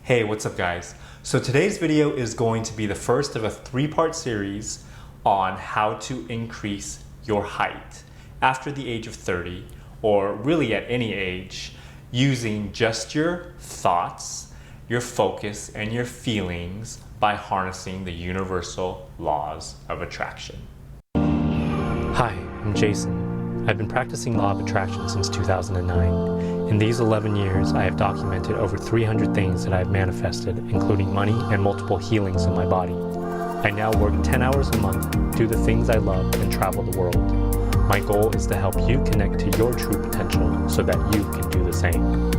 Hey, what's up guys? So today's video is going to be the first of a three-part series on how to increase your height after the age of 30, or really at any age, using just your thoughts, your focus, and your feelings by harnessing the universal laws of attraction. Hi, I'm Jason. I've been practicing law of attraction since 2009. In these 11 years, I have documented over 300 things that I have manifested, including money and multiple healings in my body. I now work 10 hours a month, do the things I love, and travel the world. My goal is to help you connect to your true potential so that you can do the same.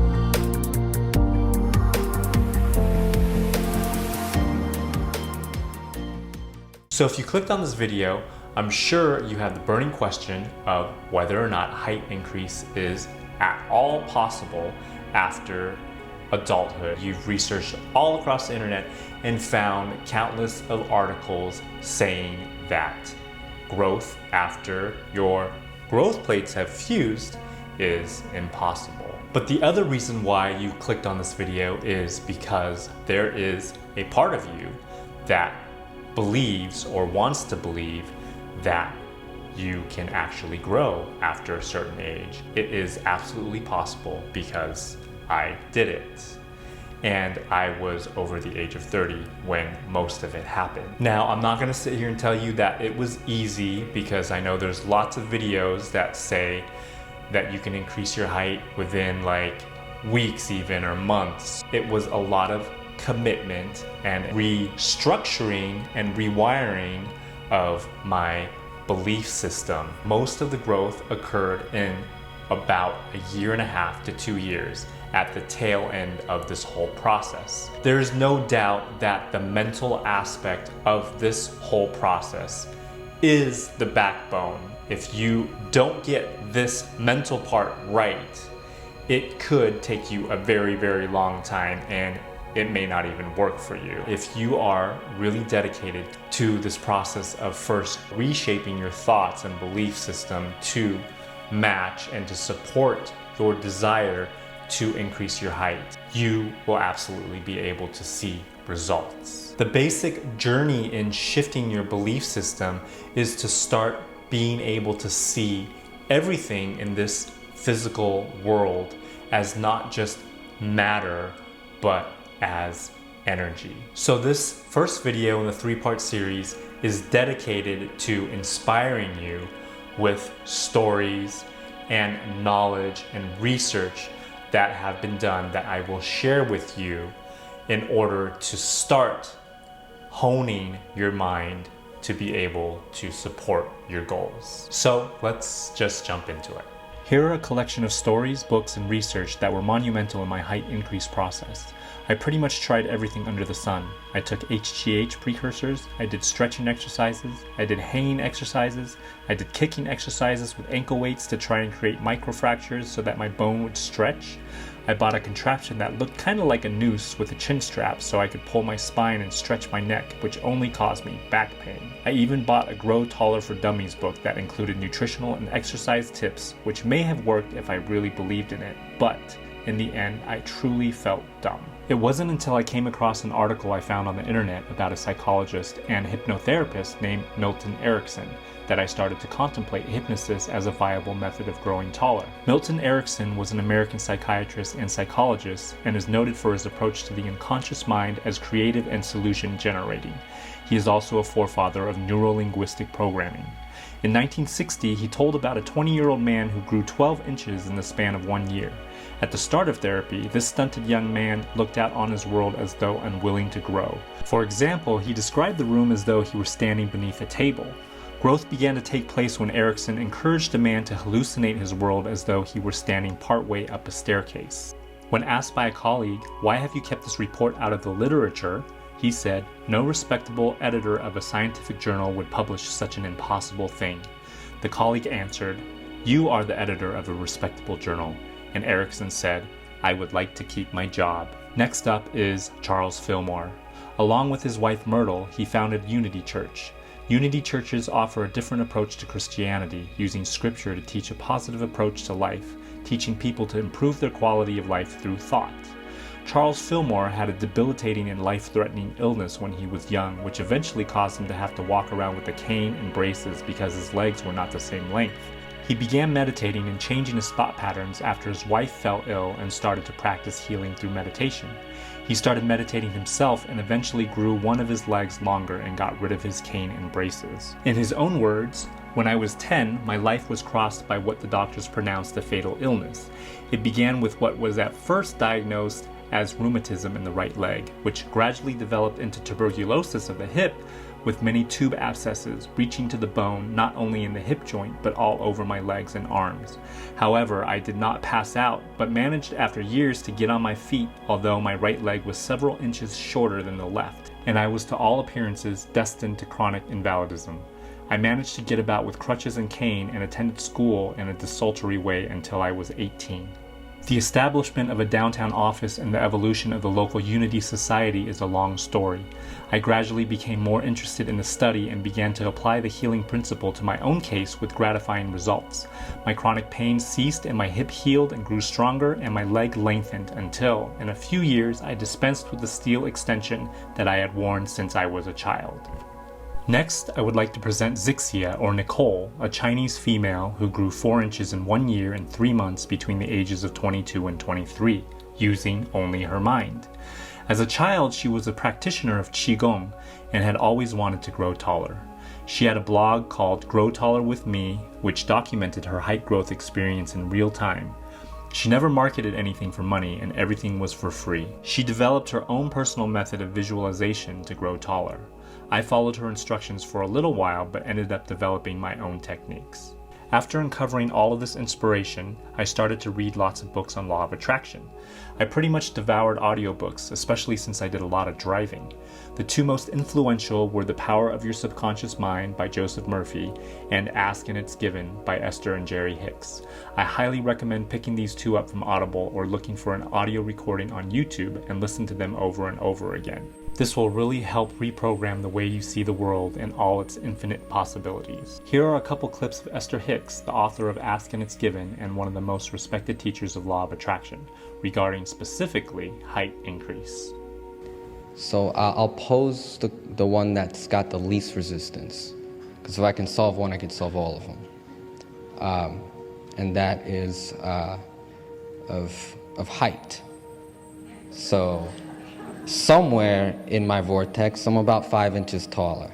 So if you clicked on this video, I'm sure you have the burning question of whether or not height increase is at all possible after adulthood. You've researched all across the internet and found countless of articles saying that growth after your growth plates have fused is impossible. But the other reason why you clicked on this video is because there is a part of you that believes or wants to believe that you can actually grow after a certain age. It is absolutely possible because I did it. And I was over the age of 30 when most of it happened. Now, I'm not gonna sit here and tell you that it was easy, because I know there's lots of videos that say that you can increase your height within like weeks even, or months. It was a lot of commitment and restructuring and rewiring of my belief system. Most of the growth occurred in about a year and a half to 2 years at the tail end of this whole process. There is no doubt that the mental aspect of this whole process is the backbone. If you don't get this mental part right, it could take you a very, very long time, and it may not even work for you. If you are really dedicated to this process of first reshaping your thoughts and belief system to match and to support your desire to increase your height, you will absolutely be able to see results. The basic journey in shifting your belief system is to start being able to see everything in this physical world as not just matter, but as energy. So this first video in the three-part series is dedicated to inspiring you with stories and knowledge and research that have been done that I will share with you in order to start honing your mind to be able to support your goals. So let's just jump into it. Here are a collection of stories, books, and research that were monumental in my height increase process. I pretty much tried everything under the sun. I took HGH precursors, I did stretching exercises, I did hanging exercises, I did kicking exercises with ankle weights to try and create microfractures so that my bone would stretch. I bought a contraption that looked kind of like a noose with a chin strap so I could pull my spine and stretch my neck, which only caused me back pain. I even bought a Grow Taller for Dummies book that included nutritional and exercise tips, which may have worked if I really believed in it, but in the end, I truly felt dumb. It wasn't until I came across an article I found on the internet about a psychologist and hypnotherapist named Milton Erickson that I started to contemplate hypnosis as a viable method of growing taller. Milton Erickson was an American psychiatrist and psychologist and is noted for his approach to the unconscious mind as creative and solution generating. He is also a forefather of neuro-linguistic programming. In 1960, he told about a 20-year-old man who grew 12 inches in the span of 1 year. At the start of therapy, this stunted young man looked out on his world as though unwilling to grow. For example, he described the room as though he were standing beneath a table. Growth began to take place when Erickson encouraged the man to hallucinate his world as though he were standing partway up a staircase. When asked by a colleague, "Why have you kept this report out of the literature?" he said, "No respectable editor of a scientific journal would publish such an impossible thing." The colleague answered, "You are the editor of a respectable journal." And Erickson said, "I would like to keep my job." Next up is Charles Fillmore. Along with his wife Myrtle, he founded Unity Church. Unity churches offer a different approach to Christianity, using scripture to teach a positive approach to life, teaching people to improve their quality of life through thought. Charles Fillmore had a debilitating and life-threatening illness when he was young, which eventually caused him to have to walk around with a cane and braces because his legs were not the same length. He began meditating and changing his thought patterns after his wife fell ill and started to practice healing through meditation. He started meditating himself and eventually grew one of his legs longer and got rid of his cane and braces. In his own words, "When I was 10, my life was crossed by what the doctors pronounced a fatal illness. It began with what was at first diagnosed as rheumatism in the right leg, which gradually developed into tuberculosis of the hip, with many tube abscesses reaching to the bone not only in the hip joint but all over my legs and arms. However, I did not pass out, but managed after years to get on my feet, although my right leg was several inches shorter than the left, and I was to all appearances destined to chronic invalidism. I managed to get about with crutches and cane and attended school in a desultory way until I was 18. The establishment of a downtown office and the evolution of the local Unity Society is a long story. I gradually became more interested in the study and began to apply the healing principle to my own case with gratifying results. My chronic pain ceased and my hip healed and grew stronger and my leg lengthened until, in a few years, I dispensed with the steel extension that I had worn since I was a child. Next, I would like to present Zixia, or Nicole, a Chinese female who grew 4 inches in 1 year and 3 months between the ages of 22 and 23, using only her mind. As a child, she was a practitioner of Qigong and had always wanted to grow taller. She had a blog called Grow Taller with Me, which documented her height growth experience in real time. She never marketed anything for money and everything was for free. She developed her own personal method of visualization to grow taller. I followed her instructions for a little while but ended up developing my own techniques. After uncovering all of this inspiration, I started to read lots of books on law of attraction. I pretty much devoured audiobooks, especially since I did a lot of driving. The two most influential were The Power of Your Subconscious Mind by Joseph Murphy and Ask and It's Given by Esther and Jerry Hicks. I highly recommend picking these two up from Audible or looking for an audio recording on YouTube and listen to them over and over again. This will really help reprogram the way you see the world and all its infinite possibilities. Here are a couple clips of Esther Hicks, the author of Ask and It's Given and one of the most respected teachers of law of attraction, regarding specifically height increase. So I'll pose the one that's got the least resistance, because if I can solve one, I can solve all of them. And that is of height. So somewhere in my vortex, I'm about 5 inches taller.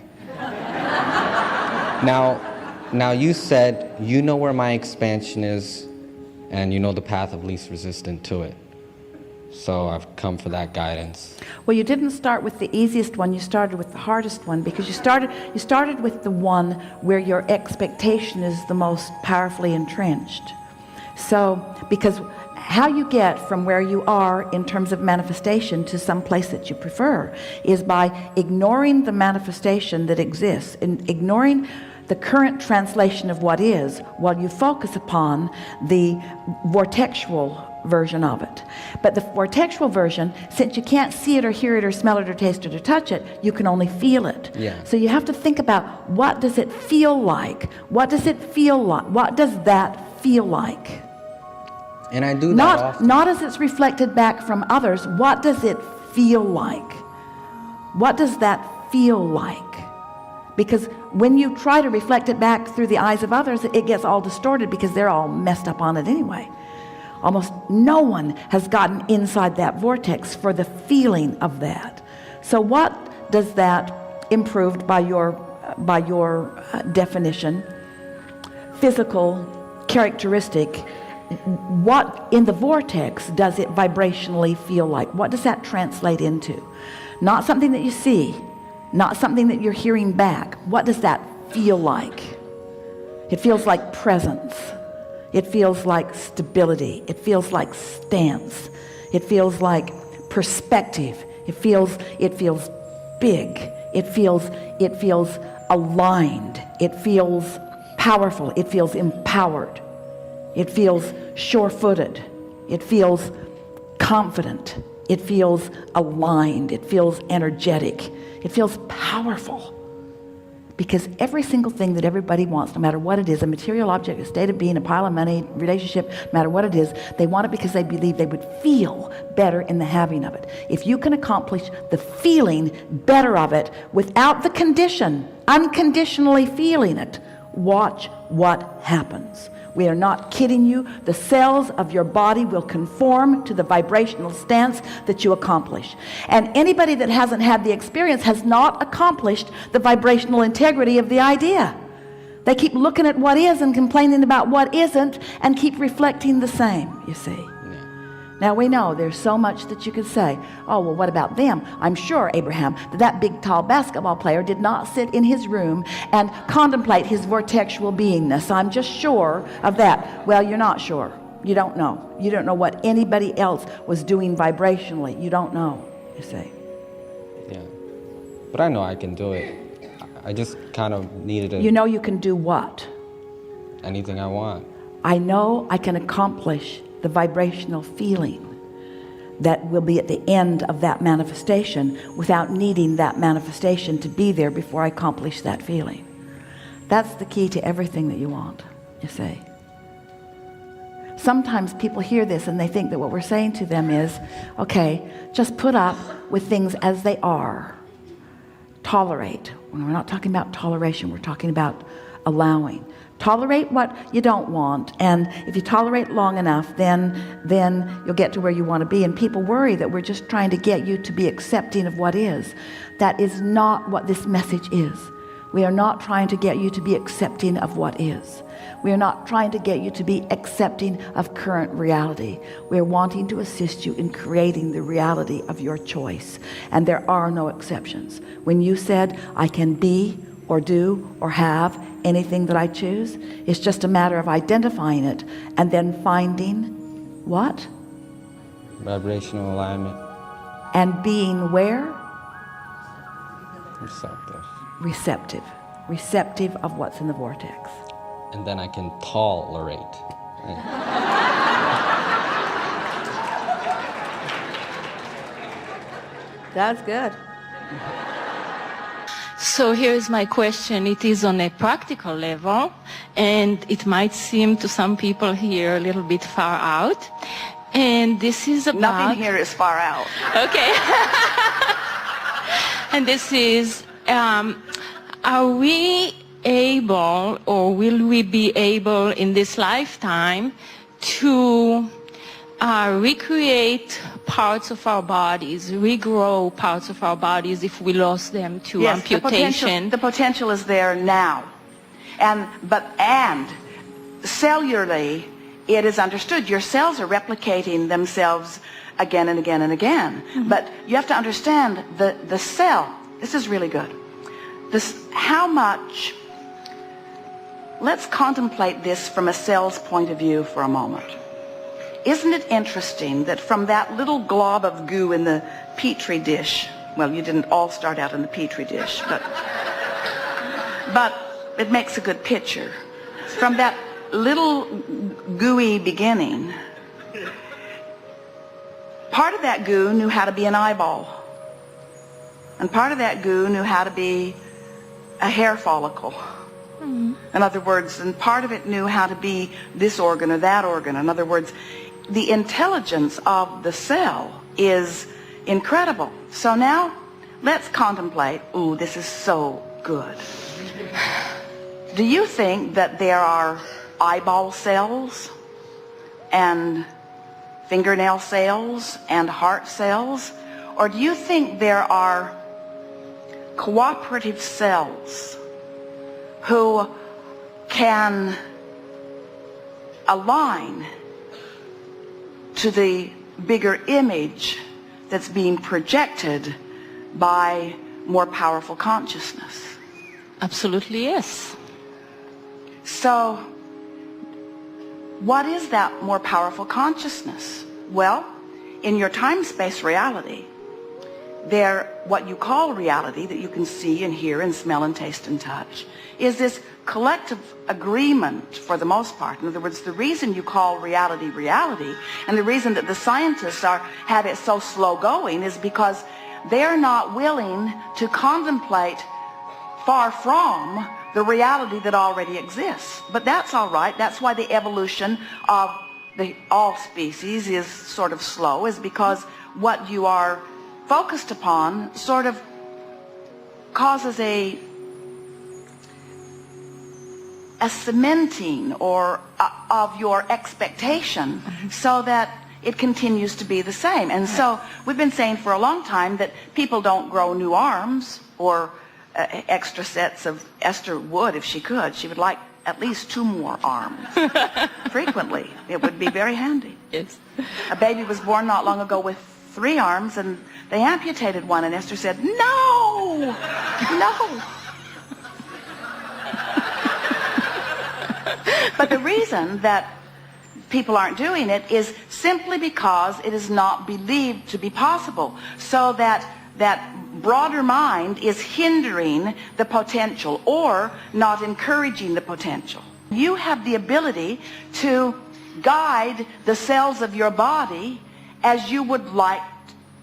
Now you said you know where my expansion is, and you know the path of least resistance to it. So I've come for that guidance. Well, you didn't start with the easiest one, you started with the hardest one, because you started with the one where your expectation is the most powerfully entrenched. So, because how you get from where you are in terms of manifestation to some place that you prefer is by ignoring the manifestation that exists and ignoring the current translation of what is while you focus upon the vortexual version of it. But the vortexual version, since you can't see it or hear it or smell it or taste it or touch it, you can only feel it. Yeah. So you have to think about, what does it feel like? What does it feel like? What does that feel like? And I do that often. Not as it's reflected back from others. What does it feel like? What does that feel like? Because when you try to reflect it back through the eyes of others, it gets all distorted because they're all messed up on it anyway. Almost no one has gotten inside that vortex for the feeling of that. So what does that, improved by your definition, physical characteristic, what in the vortex does it vibrationally feel like? What does that translate into? Not something that you see, not something that you're hearing back. What does that feel like? It feels like presence. It feels like stability. It feels like stance. It feels like perspective. It feels big. It feels aligned. It feels powerful. It feels empowered. It feels sure-footed. It feels confident. It feels aligned. It feels energetic. It feels powerful. Because every single thing that everybody wants, no matter what it is, a material object, a state of being, a pile of money, relationship, no matter what it is, they want it because they believe they would feel better in the having of it. If you can accomplish the feeling better of it without the condition, unconditionally feeling it, watch what happens. We are not kidding you. The cells of your body will conform to the vibrational stance that you accomplish. And anybody that hasn't had the experience has not accomplished the vibrational integrity of the idea. They keep looking at what is and complaining about what isn't and keep reflecting the same, you see. Now we know there's so much that you could say. Oh, well, what about them? I'm sure, Abraham, that big tall basketball player did not sit in his room and contemplate his vortexual beingness. I'm just sure of that. Well, you're not sure. You don't know. You don't know what anybody else was doing vibrationally. You don't know, you see. Yeah. But I know I can do it. I just kind of needed to... You know you can do what? Anything I want. I know I can accomplish the vibrational feeling that will be at the end of that manifestation without needing that manifestation to be there before I accomplish that feeling. That's the key to everything that you want, you see. Sometimes people hear this and they think that what we're saying to them is, okay, just put up with things as they are. Tolerate. When we're not talking about toleration, we're talking about allowing. Tolerate what you don't want, and if you tolerate long enough, then you'll get to where you want to be. And people worry that we're just trying to get you to be accepting of what is. That is not what this message is. We are not trying to get you to be accepting of what is. We are not trying to get you to be accepting of current reality. We are wanting to assist you in creating the reality of your choice, and there are no exceptions. When you said, I can be or do or have anything that I choose, it's just a matter of identifying it and then finding what? Vibrational alignment. And being where? Receptive. Receptive. Receptive of what's in the vortex. And then I can tolerate. That's good. So here's my question. It is on a practical level, and it might seem to some people here a little bit far out. And this is about... Nothing here is far out. Okay. And this is, are we able, or will we be able in this lifetime to recreate parts of our bodies, regrow parts of our bodies if we lost them to yes, amputation? The potential is there now. And cellularly, it is understood your cells are replicating themselves again and again and again. Mm-hmm. But you have to understand the cell. This is really good. How much... Let's contemplate this from a cell's point of view for a moment. Isn't it interesting that from that little glob of goo in the Petri dish, well, you didn't all start out in the Petri dish, but it makes a good picture. From that little gooey beginning, part of that goo knew how to be an eyeball, and part of that goo knew how to be a hair follicle. In other words, and part of it knew how to be this organ or that organ. In other words, the intelligence of the cell is incredible. So now, let's contemplate. Ooh, this is so good. Do you think that there are eyeball cells and fingernail cells and heart cells? Or do you think there are cooperative cells who can align to the bigger image that's being projected by more powerful consciousness? Absolutely, yes. So, what is that more powerful consciousness? Well, in your time-space reality, what you call reality, that you can see and hear and smell and taste and touch, is this collective agreement for the most part. In other words, the reason you call reality reality, and the reason that the scientists have it so slow going, is because they're not willing to contemplate far from the reality that already exists. But that's all right. That's why the evolution of all species is sort of slow, is because what you are focused upon sort of causes a cementing of your expectation, so that it continues to be the same. And so we've been saying for a long time that people don't grow new arms or extra sets of. Esther would, if she could. She would like at least 2 more arms frequently. It would be very handy. Yes. A baby was born not long ago with 3 arms, and they amputated one, and Esther said, no, no. But the reason that people aren't doing it is simply because it is not believed to be possible, so that broader mind is hindering the potential or not encouraging the potential. You have the ability to guide the cells of your body as you would like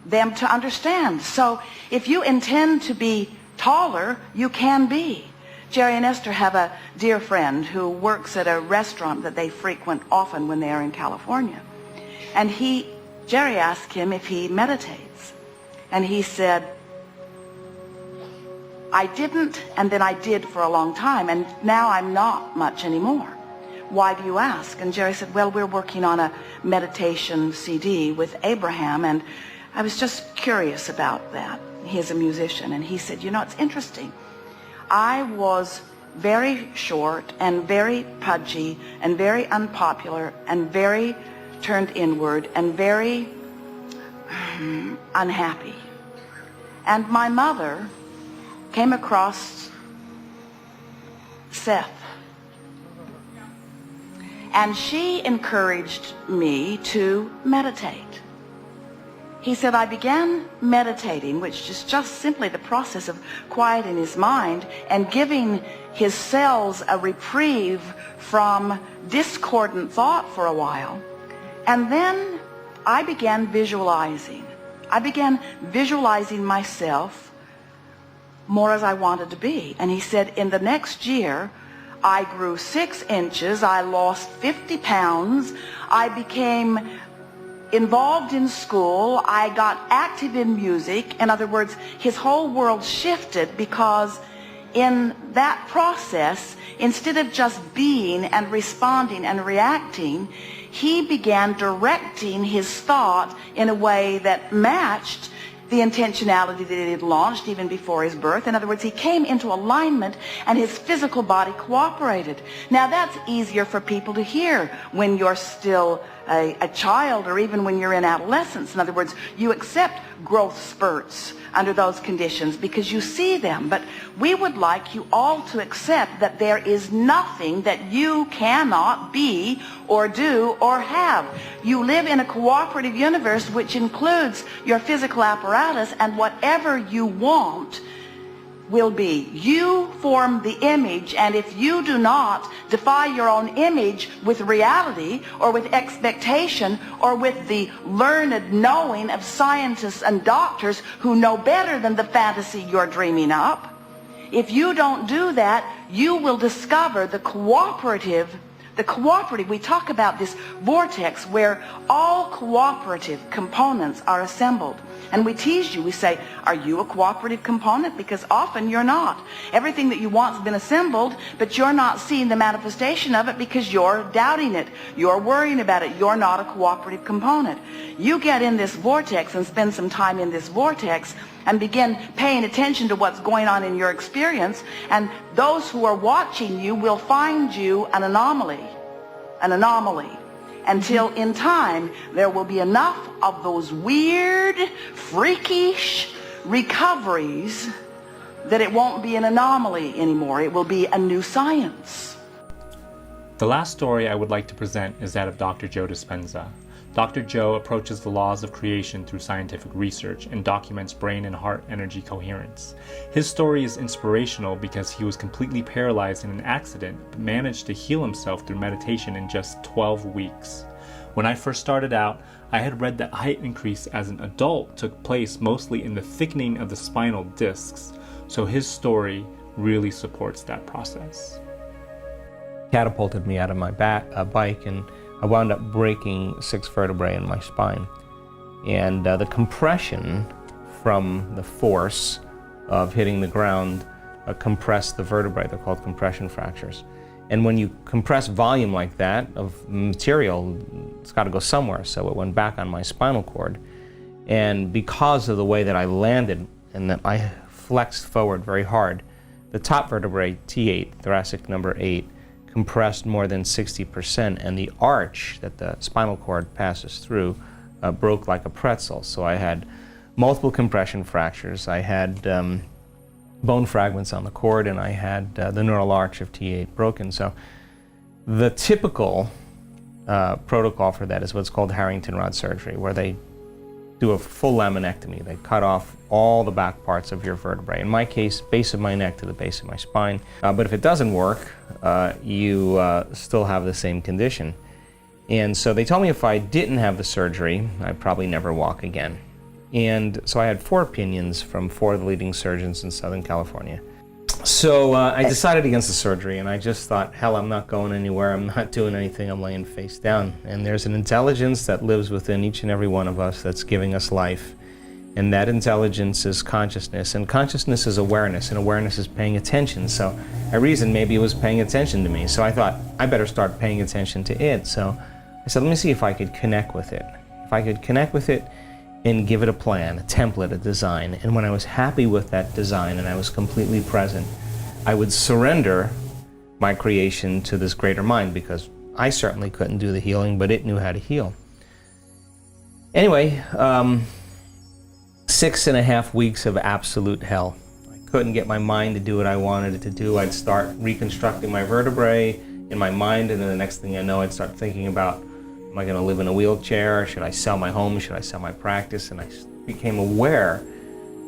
them to understand. So if you intend to be taller, you can be. Jerry and Esther have a dear friend who works at a restaurant that they frequent often when they are in California. And Jerry asked him if he meditates. And he said, I didn't, and then I did for a long time, and now I'm not much anymore. Why do you ask? And Jerry said, well, we're working on a meditation CD with Abraham, and I was just curious about that. He is a musician, and he said, you know, it's interesting. I was very short and very pudgy and very unpopular and very turned inward and very unhappy. And my mother came across Seth, and she encouraged me to meditate. He said, I began meditating, which is just simply the process of quieting his mind and giving his cells a reprieve from discordant thought for a while. And then I began visualizing. I began visualizing myself more as I wanted to be. And he said, in the next year, I grew 6 inches, I lost 50 pounds, I became involved in school, I got active in music. In other words, his whole world shifted, because in that process, instead of just being and responding and reacting, he began directing his thought in a way that matched the intentionality that he had launched even before his birth. In other words, he came into alignment and his physical body cooperated. Now that's easier for people to hear when you're still a child, or even when you're in adolescence. In other words, you accept growth spurts under those conditions because you see them. But we would like you all to accept that there is nothing that you cannot be or do or have. You live in a cooperative universe which includes your physical apparatus, and whatever you want will be. You form the image, and if you do not defy your own image with reality or with expectation or with the learned knowing of scientists and doctors who know better than the fantasy you're dreaming up, if you don't do that, you will discover the cooperative, we talk about this vortex where all cooperative components are assembled. And we tease you, we say, are you a cooperative component? Because often you're not. Everything that you want has been assembled, but you're not seeing the manifestation of it because you're doubting it. You're worrying about it. You're not a cooperative component. You get in this vortex and spend some time in this vortex and begin paying attention to what's going on in your experience, and those who are watching you will find you an anomaly, until in time there will be enough of those weird, freakish recoveries that it won't be an anomaly anymore. It will be a new science. The last story I would like to present is that of Dr. Joe Dispenza. Dr. Joe approaches the laws of creation through scientific research and documents brain and heart energy coherence. His story is inspirational because he was completely paralyzed in an accident but managed to heal himself through meditation in just 12 weeks. When I first started out, I had read that height increase as an adult took place mostly in the thickening of the spinal discs, so his story really supports that process. Catapulted me out of my bike, and I wound up breaking 6 vertebrae in my spine. And the compression from the force of hitting the ground compressed the vertebrae. They're called compression fractures. And when you compress volume like that of material, it's got to go somewhere. So it went back on my spinal cord. And because of the way that I landed and that I flexed forward very hard, the top vertebrae, T8, thoracic number 8, compressed more than 60%, and the arch that the spinal cord passes through broke like a pretzel. So I had multiple compression fractures. I had bone fragments on the cord, and I had the neural arch of T8 broken. So the typical protocol for that is what's called Harrington rod surgery, where they do a full laminectomy. They cut off all the back parts of your vertebrae. In my case, base of my neck to the base of my spine. But if it doesn't work, you still have the same condition. And so they told me if I didn't have the surgery, I'd probably never walk again. And so I had 4 opinions from 4 of the leading surgeons in Southern California. So I decided against the surgery, and I just thought, hell, I'm not going anywhere, I'm not doing anything, I'm laying face down. And there's an intelligence that lives within each and every one of us that's giving us life. And that intelligence is consciousness, and consciousness is awareness, and awareness is paying attention. So I reasoned maybe it was paying attention to me. So I thought, I better start paying attention to it. So I said, let me see if I could connect with it. If I could connect with it and give it a plan, a template, a design. And when I was happy with that design and I was completely present, I would surrender my creation to this greater mind, because I certainly couldn't do the healing, but it knew how to heal. Anyway, 6.5 weeks of absolute hell. I couldn't get my mind to do what I wanted it to do. I'd start reconstructing my vertebrae in my mind, and then the next thing I know, I'd start thinking about, am I going to live in a wheelchair? Should I sell my home? Should I sell my practice? And I became aware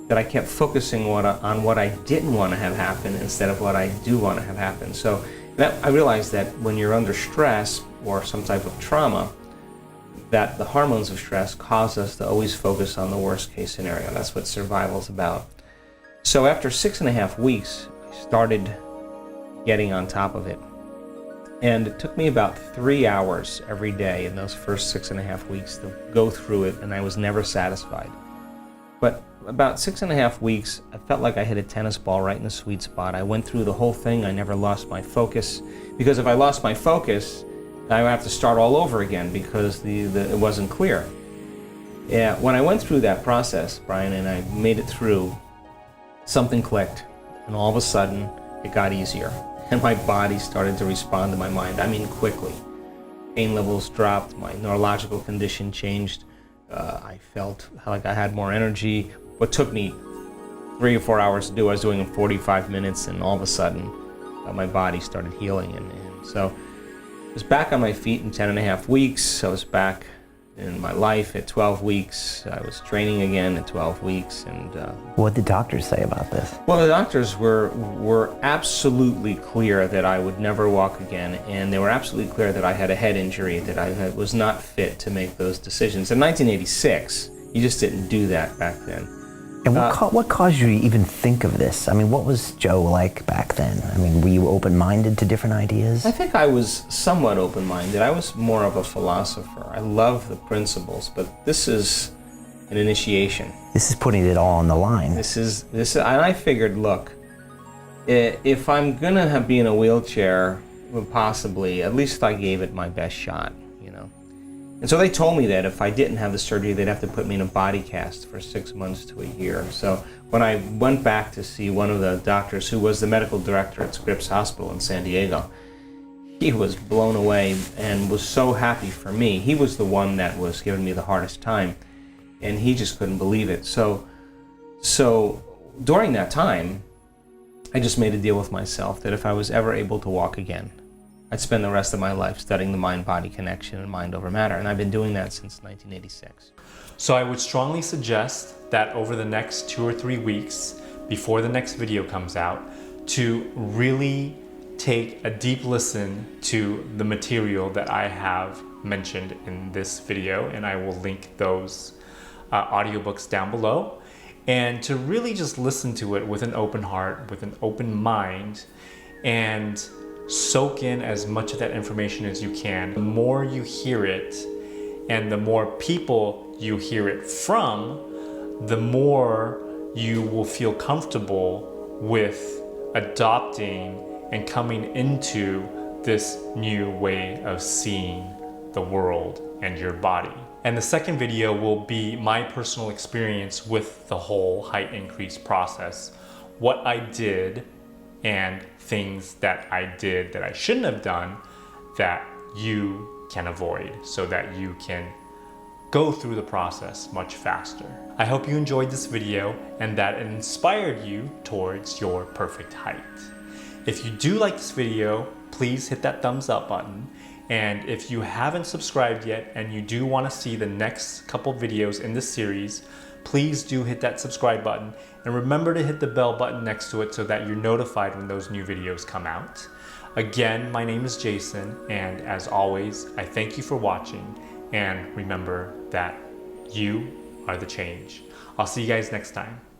that I kept focusing on what I didn't want to have happen instead of what I do want to have happen. So I realized that when you're under stress or some type of trauma, that the hormones of stress cause us to always focus on the worst case scenario. That's what survival's about. So after 6.5 weeks, I started getting on top of it. And it took me about 3 hours every day in those first 6.5 weeks to go through it, and I was never satisfied. But about 6.5 weeks, I felt like I hit a tennis ball right in the sweet spot. I went through the whole thing. I never lost my focus, because if I lost my focus, I would have to start all over again, because it wasn't clear. Yeah, when I went through that process, Brian, and I made it through, something clicked, and all of a sudden, it got easier. And my body started to respond to my mind, I mean quickly. Pain levels dropped, my neurological condition changed, I felt like I had more energy. What took me 3 or 4 hours to do, I was doing in 45 minutes, and all of a sudden, my body started healing. And so I was back on my feet in 10.5 weeks. I was back in my life at 12 weeks. I was training again at 12 weeks. And what did doctors say about this? Well, the doctors were absolutely clear that I would never walk again, and they were absolutely clear that I had a head injury, that I was not fit to make those decisions. In 1986, you just didn't do that back then. And what caused you to even think of this? I mean, what was Joe like back then? I mean, were you open-minded to different ideas? I think I was somewhat open-minded. I was more of a philosopher. I love the principles, but this is an initiation. This is putting it all on the line. This is, and I figured, look, if I'm gonna be in a wheelchair, well, possibly, at least I gave it my best shot, you know. And so they told me that if I didn't have the surgery, they'd have to put me in a body cast for 6 months to a year. So when I went back to see one of the doctors who was the medical director at Scripps Hospital in San Diego, he was blown away and was so happy for me. He was the one that was giving me the hardest time, and he just couldn't believe it. So during that time, I just made a deal with myself that if I was ever able to walk again, I'd spend the rest of my life studying the mind-body connection and mind over matter, and I've been doing that since 1986. So I would strongly suggest that over the next 2 or 3 weeks, before the next video comes out, to really take a deep listen to the material that I have mentioned in this video, and I will link those audiobooks down below. and to really just listen to it with an open heart, with an open mind, and soak in as much of that information as you can. The more you hear it and the more people you hear it from, the more you will feel comfortable with adopting and coming into this new way of seeing the world and your body. And the second video will be my personal experience with the whole height increase process, what I did and things that I did that I shouldn't have done that you can avoid so that you can go through the process much faster. I hope you enjoyed this video and that it inspired you towards your perfect height. If you do like this video, please hit that thumbs up button. And if you haven't subscribed yet and you do want to see the next couple videos in this series, please do hit that subscribe button and remember to hit the bell button next to it so that you're notified when those new videos come out. Again, my name is Jason, and as always, I thank you for watching, and remember that you are the change. I'll see you guys next time.